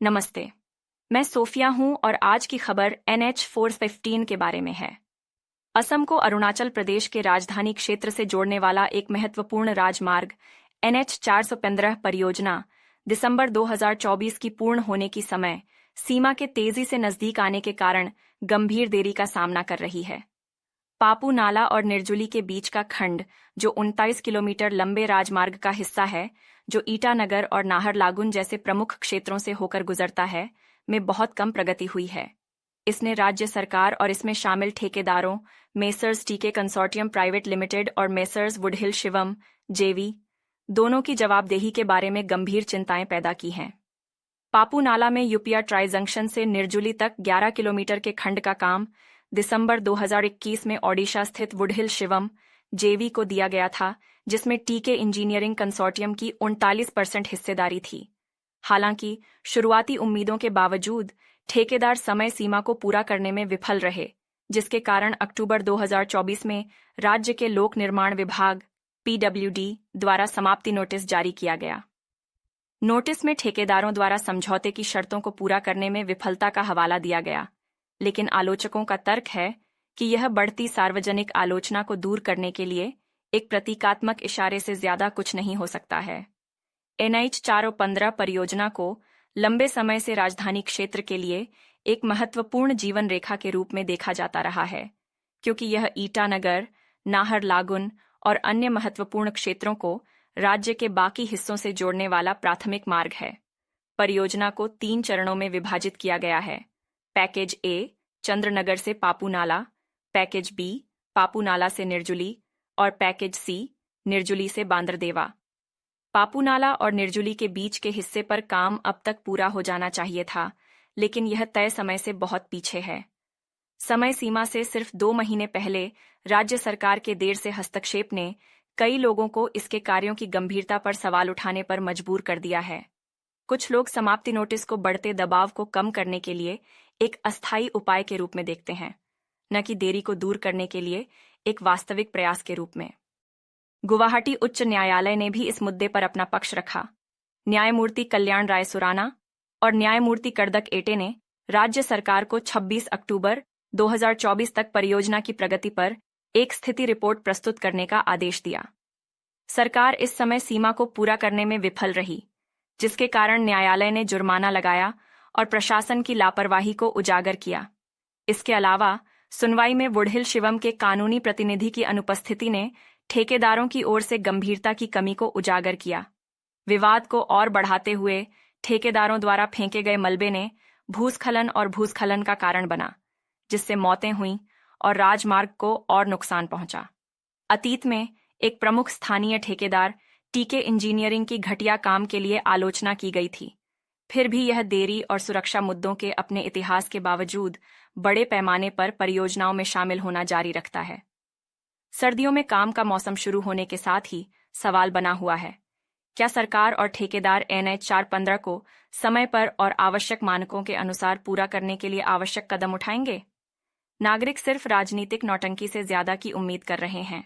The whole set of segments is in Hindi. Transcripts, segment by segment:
नमस्ते। मैं सोफिया हूं और आज की खबर NH 415 के बारे में है। असम को अरुणाचल प्रदेश के राजधानी क्षेत्र से जोड़ने वाला एक महत्वपूर्ण राजमार्ग NH 415 परियोजना दिसंबर 2024 की पूर्ण होने की समय सीमा के तेजी से नजदीक आने के कारण गंभीर देरी का सामना कर रही है। पापू नाला और निर्जुली के बीच का खंड, जो 29 किलोमीटर लंबे राजमार्ग का हिस्सा है, जो ईटानगर और नाहरलागुन जैसे प्रमुख क्षेत्रों से होकर गुजरता है, में बहुत कम प्रगति हुई है। इसने राज्य सरकार और इसमें शामिल ठेकेदारों मेसर्स टीके कंसोर्टियम प्राइवेट लिमिटेड और मेसर्स वुडहिल शिवम जेवी दोनों की जवाबदेही के बारे में गंभीर चिंताएं पैदा की हैं। पापू नाला में यूपिया ट्राई जंक्शन से निर्जुली तक 11 किलोमीटर के खंड का काम दिसंबर 2021 में ओडिशा स्थित वुडहिल शिवम जेवी को दिया गया था, जिसमें टीके इंजीनियरिंग कंसोर्टियम की 39% हिस्सेदारी थी। हालांकि शुरुआती उम्मीदों के बावजूद ठेकेदार समय सीमा को पूरा करने में विफल रहे, जिसके कारण अक्टूबर 2024 में राज्य के लोक निर्माण विभाग PWD द्वारा समाप्ति नोटिस जारी किया गया। नोटिस में ठेकेदारों द्वारा समझौते की शर्तों को पूरा करने में विफलता का हवाला दिया गया, लेकिन आलोचकों का तर्क है कि यह बढ़ती सार्वजनिक आलोचना को दूर करने के लिए एक प्रतीकात्मक इशारे से ज्यादा कुछ नहीं हो सकता है। NH 415 परियोजना को लंबे समय से राजधानी क्षेत्र के लिए एक महत्वपूर्ण जीवन रेखा के रूप में देखा जाता रहा है, क्योंकि यह ईटानगर, नाहरलागुन और अन्य महत्वपूर्ण क्षेत्रों को राज्य के बाकी हिस्सों से जोड़ने वाला प्राथमिक मार्ग है। परियोजना को 3 चरणों में विभाजित किया गया है। पैकेज A चंद्रनगर से पापू नाला, पैकेज B पापू नाला से निर्जुली और पैकेज C निर्जुली से बांदरदेवा। पापू नाला और निर्जुली के बीच के हिस्से पर काम अब तक पूरा हो जाना चाहिए था, लेकिन यह तय समय से बहुत पीछे है। समय सीमा से सिर्फ 2 महीने पहले राज्य सरकार के देर से हस्तक्षेप ने कई लोगों को इसके कार्यों की गंभीरता पर सवाल उठाने पर मजबूर कर दिया है। कुछ लोग समाप्ति नोटिस को बढ़ते दबाव को कम करने के लिए एक अस्थायी उपाय के रूप में देखते हैं, न कि देरी को दूर करने के लिए एक वास्तविक प्रयास के रूप में। गुवाहाटी उच्च न्यायालय ने भी इस मुद्दे पर अपना पक्ष रखा। न्यायमूर्ति कल्याण राय सुराना और न्यायमूर्ति करदक एटे ने राज्य सरकार को 26 अक्टूबर 2024 तक परियोजना की प्रगति पर एक स्थिति रिपोर्ट प्रस्तुत करने का आदेश दिया। सरकार इस समय सीमा को पूरा करने में विफल रही, जिसके कारण न्यायालय ने जुर्माना लगाया और प्रशासन की लापरवाही को उजागर किया। इसके अलावा सुनवाई में वुडहिल शिवम के कानूनी प्रतिनिधि की अनुपस्थिति ने ठेकेदारों की ओर से गंभीरता की कमी को उजागर किया। विवाद को और बढ़ाते हुए ठेकेदारों द्वारा फेंके गए मलबे ने भूस्खलन और भूस्खलन का कारण बना, जिससे मौतें हुईं और राजमार्ग को और नुकसान पहुंचा। अतीत में एक प्रमुख स्थानीय ठेकेदार टीके इंजीनियरिंग की घटिया काम के लिए आलोचना की गई थी। फिर भी यह देरी और सुरक्षा मुद्दों के अपने इतिहास के बावजूद बड़े पैमाने पर परियोजनाओं में शामिल होना जारी रखता है। सर्दियों में काम का मौसम शुरू होने के साथ ही सवाल बना हुआ है, क्या सरकार और ठेकेदार NH 415 को समय पर और आवश्यक मानकों के अनुसार पूरा करने के लिए आवश्यक कदम उठाएंगे? नागरिक सिर्फ राजनीतिक नौटंकी से ज्यादा की उम्मीद कर रहे हैं,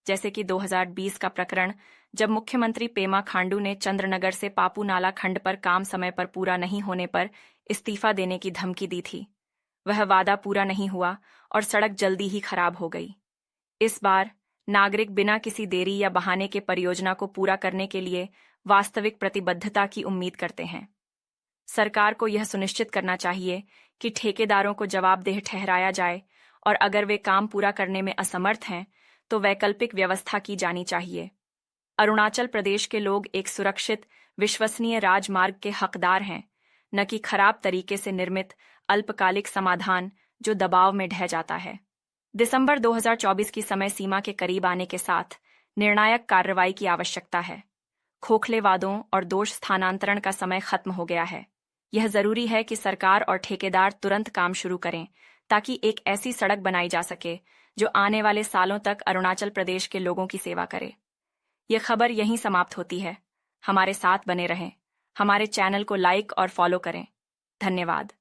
जैसे कि 2020 का प्रकरण, जब मुख्यमंत्री पेमा खांडू ने चंद्रनगर से पापू नाला खंड पर काम समय पर पूरा नहीं होने पर इस्तीफा देने की धमकी दी थी। वह वादा पूरा नहीं हुआ और सड़क जल्दी ही खराब हो गई। इस बार नागरिक बिना किसी देरी या बहाने के परियोजना को पूरा करने के लिए वास्तविक प्रतिबद्धता की उम्मीद करते हैं। सरकार को यह सुनिश्चित करना चाहिए कि ठेकेदारों को जवाबदेह ठहराया जाए और अगर वे काम पूरा करने में असमर्थ हैं, तो वैकल्पिक व्यवस्था की जानी चाहिए। अरुणाचल प्रदेश के लोग एक सुरक्षित, विश्वसनीय राजमार्ग के हकदार हैं, न कि खराब तरीके से निर्मित अल्पकालिक समाधान जो दबाव में ढह जाता है। दिसंबर 2024 की समय सीमा के करीब आने के साथ निर्णायक कार्रवाई की आवश्यकता है। खोखले वादों और दोष स्थानांतरण का समय खत्म हो गया है। यह जरूरी है कि सरकार और ठेकेदार तुरंत काम शुरू करें, ताकि एक ऐसी सड़क बनाई जा सके जो आने वाले सालों तक अरुणाचल प्रदेश के लोगों की सेवा करे। यह खबर यहीं समाप्त होती है। हमारे साथ बने रहें। हमारे चैनल को लाइक और फॉलो करें। धन्यवाद।